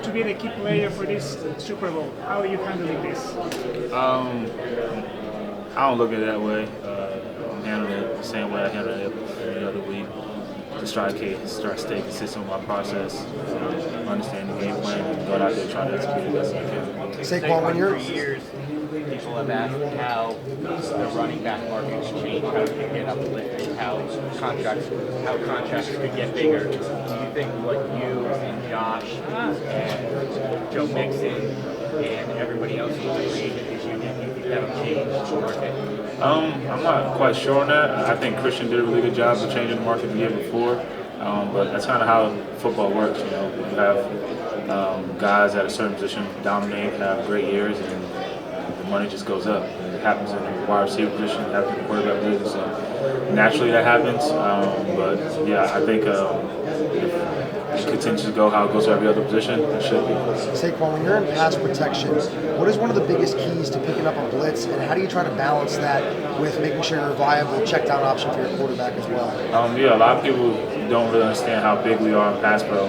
to be the key player for this Super Bowl? How are you handling this? I don't look at it that way. I'm handling it the same way I handle it every other week. Just try to stay consistent with my process, understand the game plan, and go out there trying to execute it as I can. Saquon, when you're for years, people have asked how the running back market's changed, how it can get uplifted, how contracts could get bigger. Do you think what you and Josh and Joe Mixon and everybody else who's created this union, do you think that'll change the market? I'm not quite sure on that. I think Christian did a really good job of changing the market the year before, but that's kind of how football works. You know, you have guys at a certain position dominate, have great years, and the money just goes up. It happens in the wide receiver position, it happens in the quarterback position. So naturally that happens, but yeah, I think if it continues to go how it goes to every other position, it should be. Saquon, when you're in pass protection, what is one of the biggest keys to picking up a blitz, and how do you try to balance that with making sure you're a viable check down option for your quarterback as well? Yeah, a lot of people don't really understand how big we are in pass pro.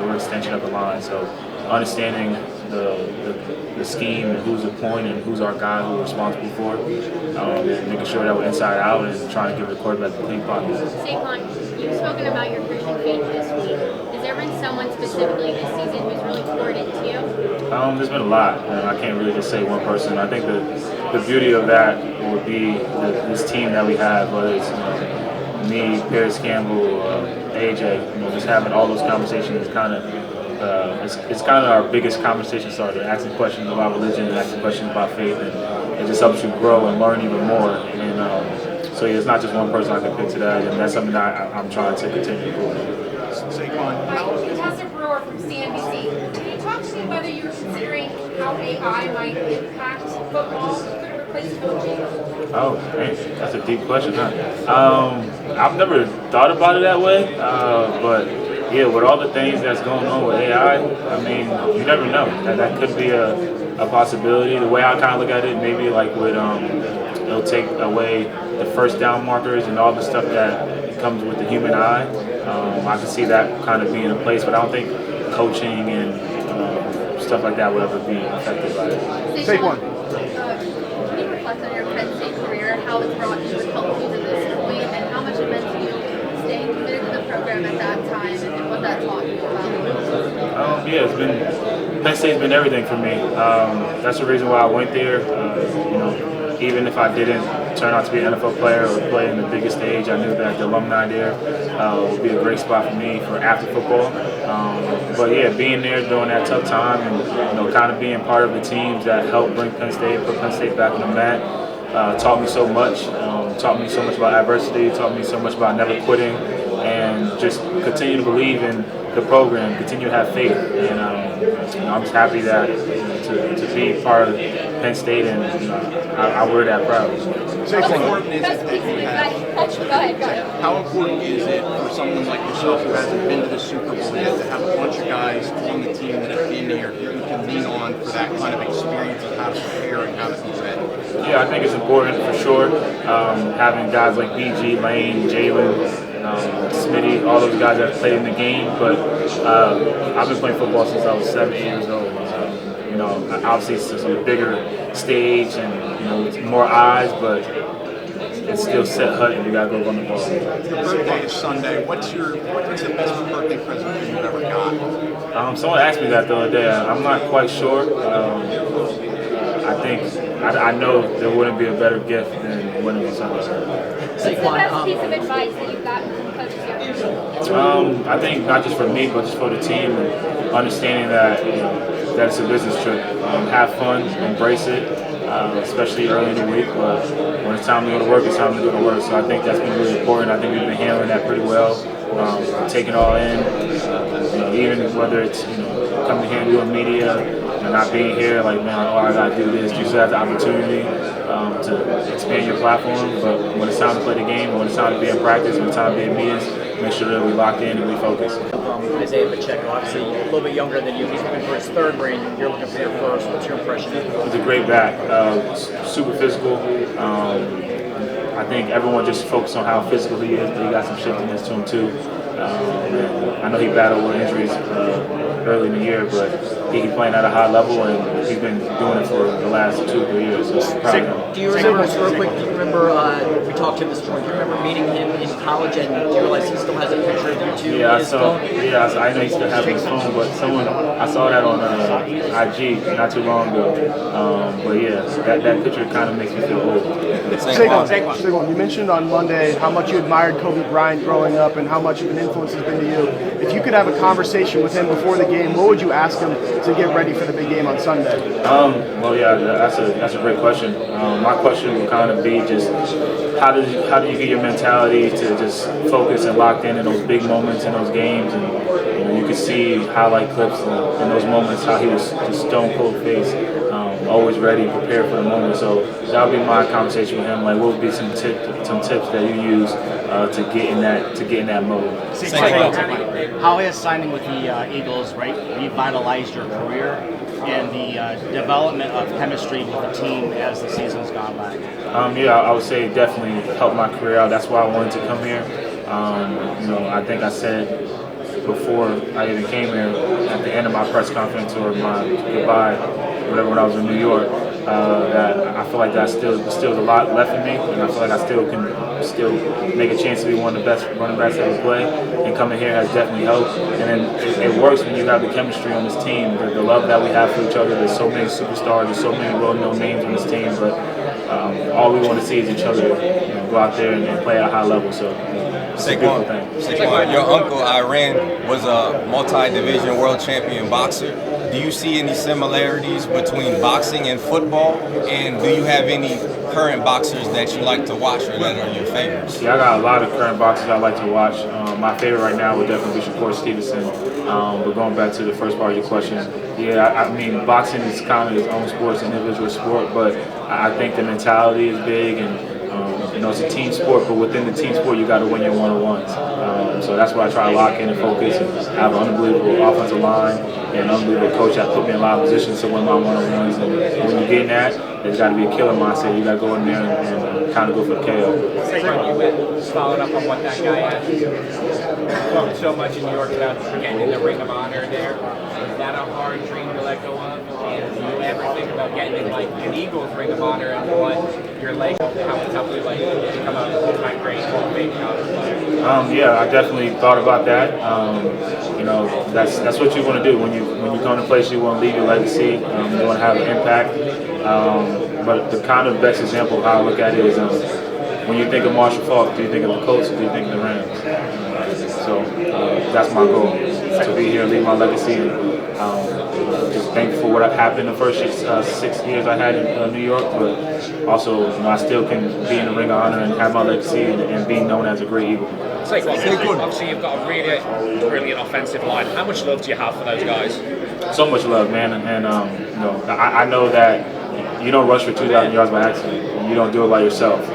We're an extension of the line, so understanding the scheme and who's the point and who's our guy who we're responsible for, and making sure that we're inside out and trying to give the quarterback the clean pocket. Saquon, you've spoken about your Christian faith this week. Has there been someone specifically this season who's really poured into you? There's been a lot, and I can't really just say one person. I think the beauty of that would be this team that we have, whether it's me, Paris Campbell, AJ, just having all those conversations is kind of it's kind of our biggest conversation starter, asking questions about religion, asking questions about faith, and it just helps you grow and learn even more. And so yeah, it's not just one person I can pick to that, and that's something that I'm trying to continue to do. Contestant Brewer from CNBC. Can you talk to me whether you're considering how AI might impact football? Could it replace coaching? Oh, man, that's a deep question, huh? I've never thought about it that way, but yeah, with all the things that's going on with AI, I mean, you never know. That could be a possibility. The way I kind of look at it, maybe like with it'll take away the first down markers and all the stuff that comes with the human eye. I can see that kind of being in place, but I don't think coaching and stuff like that would ever be affected by it. Saquon. Can you reflect on your Penn State career, how it's brought you and helped you to this point, and how much it meant to you staying committed to the program at that time and what that taught you about? Yeah, Penn State's been everything for me. That's the reason why I went there. Even if I didn't turn out to be an NFL player or play in the biggest stage, I knew that the alumni there would be a great spot for me for after football. But yeah, being there during that tough time and kind of being part of the teams that helped bring Penn State, put Penn State back on the mat, taught me so much. Taught me so much about adversity. Taught me so much about never quitting, and just continue to believe in the program, continue to have faith. And I'm just happy that to be part of Penn State, and I wear that proud. How important is it that you have? How important is it for someone like yourself who hasn't been to the Super Bowl yet to have a bunch of guys on the team that have been there who you can lean on for that kind of experience of how to prepare and how to be ready? Yeah, I think it's important for sure. Having guys like BG, Lane, Jalen, Smitty, all those guys that have played in the game, but I've been playing football since I was 7 years old. Obviously it's a bigger stage and it's more eyes, but it's still set hut and you gotta go run the ball. Your birthday is Sunday. What's the best birthday present you've ever got? Someone asked me that the other day. I'm not quite sure. I know there wouldn't be a better gift than winning on Sunday. What's the best piece of advice that you've gotten from coaches? I think not just for me, but just for the team, and understanding that that it's a business trip. Have fun, embrace it, especially early in the week. But when it's time to go to work, it's time to go to work. So I think that's been really important. I think we've been handling that pretty well, taking it all in. Even whether it's coming here and doing media, not being here like, man, I gotta do this. You still have the opportunity to expand your platform. But when it's time to play the game, when it's time to be in practice, when it's time to be in meetings, make sure that we lock in and we focus. Isaiah Pacheco, obviously a little bit younger than you. He's looking for his third ring. You're looking for your first. What's your impression? He's a great back. Super physical. I think everyone just focused on how physical he is, but he got some shiftiness to him too. I know he battled with injuries early in the year, but he's playing at a high level, and he's been doing it for the last 2 or 3 years. So proud of him. Do you remember, real quick, do you remember, we talked to him this morning, do you remember meeting him in college, and do you realize he still has a picture of you two in his phone? I know he still has his phone, but I saw that on IG not too long ago. But yeah, that picture kind of makes me feel old. Saquon, you mentioned on Monday how much you admired Kobe Bryant growing up and how much of an influence he's been to you. If you could have a conversation with him before the game, what would you ask him to get ready for the big game on Sunday? Well, yeah, that's a great question. My question would kind of be just how do you get your mentality to just focus and locked in those big moments in those games, and you could see highlight clips in those moments how he was just stone cold face, always ready, prepared for the moment. So that would be my conversation with him. Like, what would be some tips that you use to get in that mode? How has signing with the Eagles revitalized your career and the development of chemistry with the team as the season's gone by? I would say definitely helped my career out. That's why I wanted to come here. I think I said before I even came here, at the end of my press conference or my goodbye, whatever, when I was in New York, that I feel like that still a lot left in me, and I feel like I still make a chance to be one of the best running backs ever play. And coming here has definitely helped. And then it works when you have the chemistry on this team, the love that we have for each other. There's so many superstars, there's so many well-known names on this team, but all we want to see is each other go out there and play at a high level. So it's a beautiful thing. Saquon, your uncle Iran was a multi-division world champion boxer. Do you see any similarities between boxing and football? And do you have any current boxers that you like to watch or that are your favorites? Yeah, I got a lot of current boxers I like to watch. My favorite right now would definitely be Shakur Stevenson. But going back to the first part of your question, I mean, boxing is kind of its own sport, it's an individual sport, but I think the mentality is big, and it's a team sport, but within the team sport, you got to win your one-on-ones. So that's why I try to lock in and focus and have an unbelievable offensive line and an unbelievable coach that put me in a lot of positions to win my one-on-ones. And when you get in that, there's got to be a killer mindset. You got to go in there and kind of go for the KO. Following up on what that guy asked you, talked so much in New York about getting in the Ring of Honor there. Is that a hard dream to let go of? And do you ever think about getting in like an Eagles Ring of Honor and what your leg, how tough it like to become a full-time great Hall of Fame player? I definitely thought about that. That's what you want to do when you come to a place. You want to leave your legacy. You want to have an impact. But the kind of best example of how I look at it is when you think of Marshall Faulk, do you think of the Colts or do you think of the Rams? So that's my goal, to be here, leave my legacy, and just thankful for what happened the first 6 years I had in New York, but also I still can be in the Ring of Honor and have my legacy and be known as a great Eagle. Obviously you've got a really brilliant offensive line. How much love do you have for those guys? So much love, man, and I know that you don't rush for 2,000 yards by accident. You don't do it by yourself.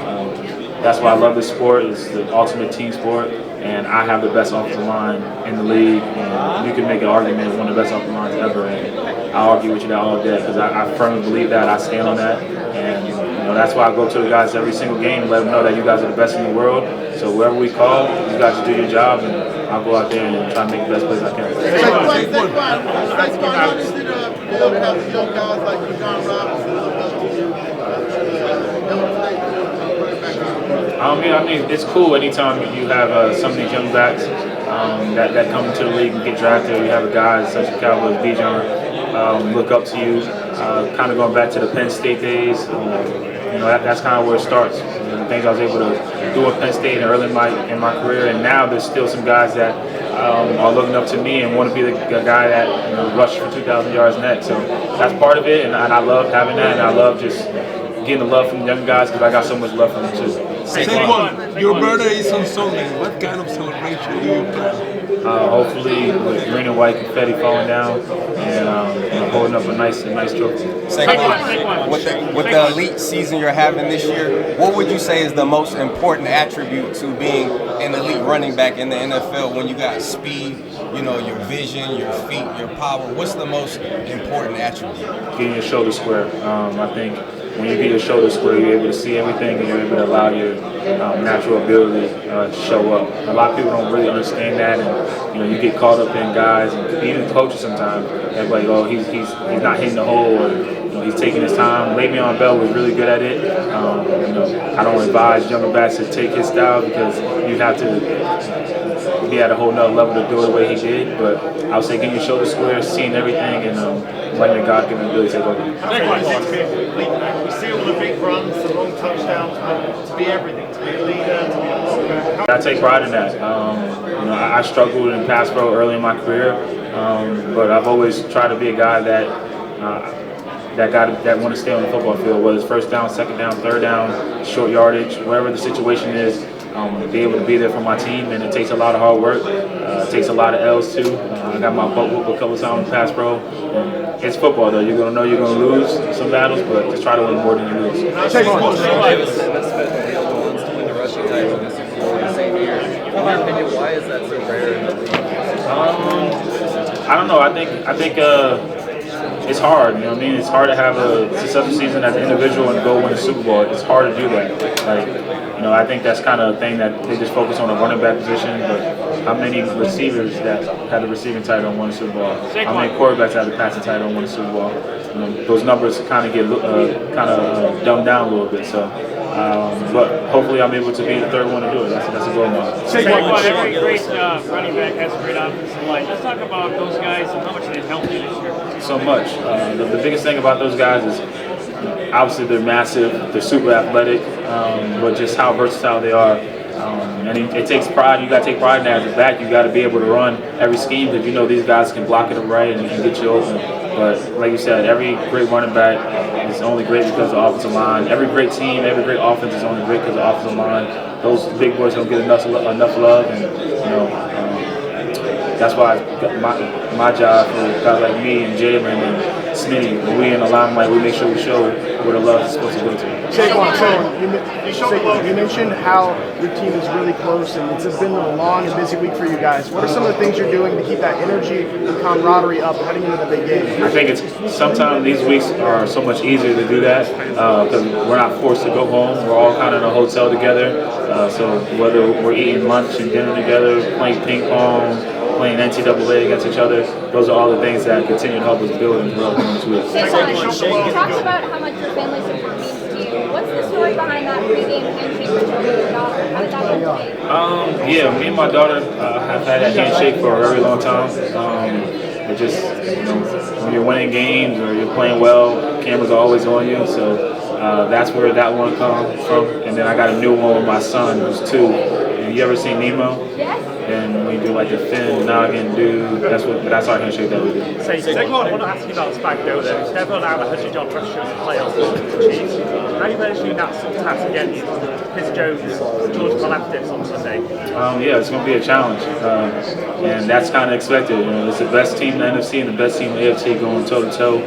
That's why I love this sport. It's the ultimate team sport, and I have the best offensive line in the league. And you can make an argument as one of the best offensive lines ever, and I'll argue with you that all day because I firmly believe that. I stand on that, and that's why I go to the guys every single game and let them know that you guys are the best in the world. So wherever we call, you guys do your job, and I'll go out there and try to make the best plays I can. How does it feel to have young guys like John Robinson? I mean, it's cool anytime you have some of these young backs that come into the league and get drafted. You have guys such as Cowboys, Bijan, look up to you. Kind of going back to the Penn State days, that's kind of where it starts. The things I was able to do at Penn State early in my career, and now there's still some guys that are looking up to me and want to be the guy that rushed for 2,000 yards next. So that's part of it, and I love having that, and I love just getting the love from the young guys because I got so much love for them too. Saquon, your birthday is on Sunday. What kind of celebration do you plan? Hopefully with green and white confetti falling down and holding up a nice trophy. Saquon, with the elite season you're having this year, what would you say is the most important attribute to being an elite running back in the NFL when you got speed, your vision, your feet, your power? What's the most important attribute? Getting your shoulder square. I think when you get your shoulder square, you're able to see everything and you're able to allow your natural ability to show up. A lot of people don't really understand that, and you get caught up in guys and even coaches sometimes. Everybody, oh, he's not hitting the hole, or he's taking his time. Le'Veon Bell was really good at it. I don't advise younger backs to take his style because you have to be at a whole nother level to do it the way he did. But I would say getting your shoulder square, seeing everything, and letting your God-given ability take over. We see all the big runs, the long touchdowns, but to be everything, to be a leader, to be a blocker. I take pride in that. I struggled in pass pro early in my career, but I've always tried to be a guy that want to stay on the football field, whether it's first down, second down, third down, short yardage, whatever the situation is. Be able to be there for my team, and it takes a lot of hard work. It takes a lot of L's too. I got my butt whooped a couple times in pass pro. It's football though. You're gonna know you're gonna lose some battles, but just try to win more than you lose. Davis spent the ones to win the rushing title in the Super Bowl the same year. In your opinion, why is that so rare in the league? I don't know. I think it's hard. You know what I mean? It's hard to have a successful season as an individual and go win a Super Bowl. It's hard to do that. I think that's kind of a thing that they just focus on the running back position, but how many receivers that had the receiving title and won a Super Bowl? How many quarterbacks had the passing title and won a Super Bowl? Those numbers kind of get dumbed down a little bit. So, but hopefully I'm able to be the third one to do it. That's a goal now. Saquon, every great running back has a great offensive line. Let's talk about those guys and how much they've helped you this year. So much. The biggest thing about those guys is obviously they're massive, they're super athletic, but just how versatile they are. And it takes pride. You got to take pride in that as a back. You got to be able to run every scheme because these guys can block it right and get you open. But like you said, every great running back is only great because of the offensive line. Every great team, every great offense is only great because of the offensive line. Those big boys don't get enough love, and that's why my job for guys like me and Jalen and Smitty, when we in the limelight, we make sure we show where the love is supposed to go to. Saquon, you mentioned how your team is really close and it's been a long and busy week for you guys. What are some of the things you're doing to keep that energy and camaraderie up heading into the big game? I think sometimes these weeks are so much easier to do that because we're not forced to go home. We're all kind of in a hotel together. So whether we're eating lunch and dinner together, playing ping pong, playing NCAA against each other, those are all the things that continue to help us build and develop in this week. You talked about how much your family support means to you. What's the story behind that pregame handshake ritual with your daughter? How did that come today? Yeah, me and my daughter have had that handshake for a very long time. It just, when you're winning games or you're playing well, cameras are always on you. So that's where that one comes from. And then I got a new one with my son, who's 2. And you ever seen Nemo? Yes. And we do like the fin, noggin, dude. That's our handshake that we do. Saquon, I want to ask you about Spago there. It's never allowed a 100-yard rush in the playoffs for the Chiefs. How are you managing that sort of task against Chris Jones, George Kalafdis on Sunday? Yeah, it's going to be a challenge. And that's kind of expected. It's the best team in the NFC and the best team in the AFC going toe-to-toe.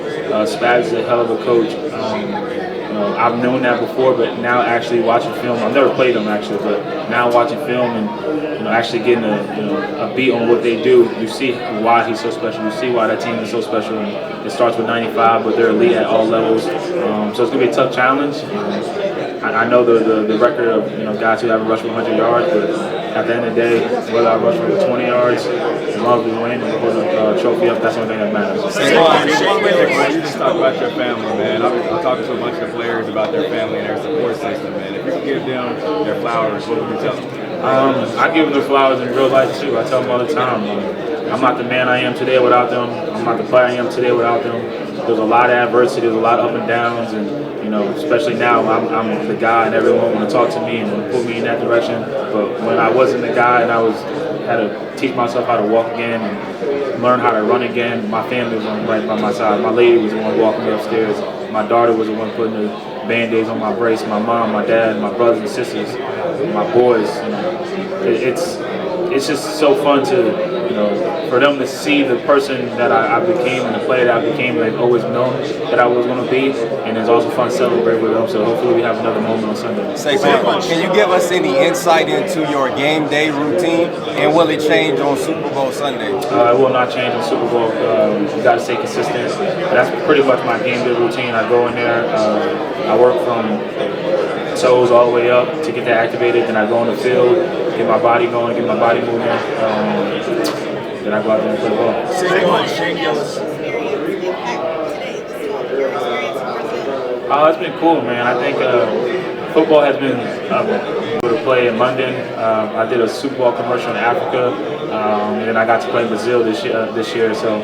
Spags is a hell of a coach. I've known that before, but now actually watching film, I've never played them actually, but now watching film and actually getting a beat on what they do, you see why he's so special. You see why that team is so special. And it starts with 95, but they're elite at all levels. So it's gonna be a tough challenge. I know the record of guys who haven't rushed for 100 yards, but at the end of the day, whether I rush for 20 yards, as long as we win and we put a trophy up, that's the only thing that matters. You just talk about your family, man. I'm talking to a bunch of players about their family and their support system, man. If you could give them their flowers, what would you tell them? I give them their flowers in real life too. I tell them all the time. I'm not the man I am today without them. I'm not the player I am today without them. There's a lot of adversity, there's a lot of up and downs, and especially now I'm the guy and everyone want to talk to me and want to put me in that direction. But when I wasn't the guy and I had to teach myself how to walk again and learn how to run again, my family was right by my side. My lady was the one walking me upstairs. My daughter was the one putting the Band-Aids on my brace. My mom, my dad, my brothers and sisters, my boys. it's just so fun to, for them to see the person that I became and the player that I became. They've always known that I was going to be, and it's also fun to celebrate with them. So hopefully we have another moment on Sunday. Saquon, can you give us any insight into your game day routine, and will it change on Super Bowl Sunday? It will not change on Super Bowl. You got to stay consistent. That's pretty much my game day routine. I go in there, I work from toes all the way up to get that activated. Then I go on the field, get my body going, get my body moving. Then I go out there and play the ball. It's been cool, man. I think football has been able to play in London. I did a Super Bowl commercial in Africa, and then I got to play in Brazil this year. So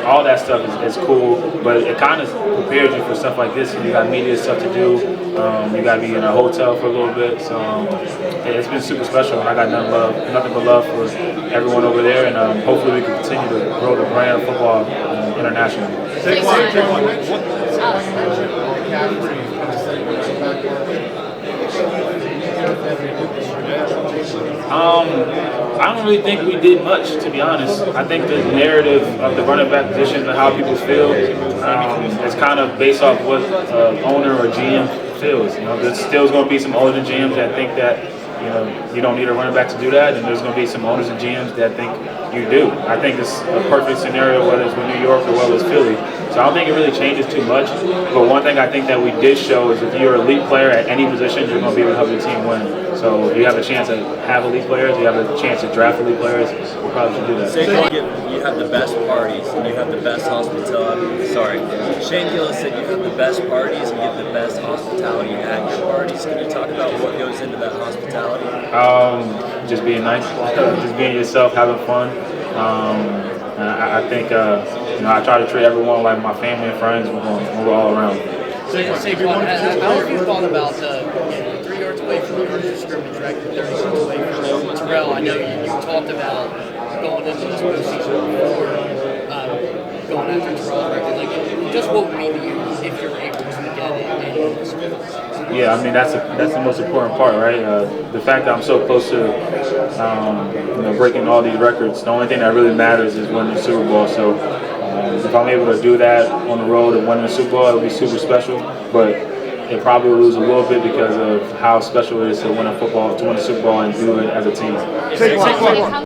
all that stuff is cool, but it kind of prepares you for stuff like this. You got media stuff to do. You got to be in a hotel for a little bit. So it's been super special, and I got nothing but love for everyone over there, and hopefully we can continue to grow the brand of football internationally. I don't really think we did much, to be honest. I think the narrative of the running back position and how people feel is kind of based off what owner or GM feels. There's still going to be some owners and GMs that think that you don't need a running back to do that, and there's going to be some owners and GMs that think you do. I think it's a perfect scenario, whether it's with New York or whether it's Philly. So I don't think it really changes too much. But one thing I think that we did show is if you're an elite player at any position, you're going to be able to help your team win. So if you have a chance to have elite players, you have a chance to draft elite players, we probably should do that. You have the best parties and you have the best hospitality. Sorry. Shane Gillis said you have the best parties and you have the best hospitality at your parties. Can you talk about what goes into that hospitality? Just being nice, just being yourself, having fun. I think I try to treat everyone like my family and friends when we're all around. Saquon, how have you thought about 3 yards away from the line of scrimmage, right? 30 yards away from Terrell? I know you talked about going into this postseason before going after Terrell, right? Like, just what would mean to you if you're able to get it? Yeah, I mean that's the most important part, right? The fact that I'm so close to breaking all these records. The only thing that really matters is winning the Super Bowl. So if I'm able to do that on the road and win the Super Bowl, it'll be super special. But it probably will lose a little bit because of how special it is to win the Super Bowl and do it as a team.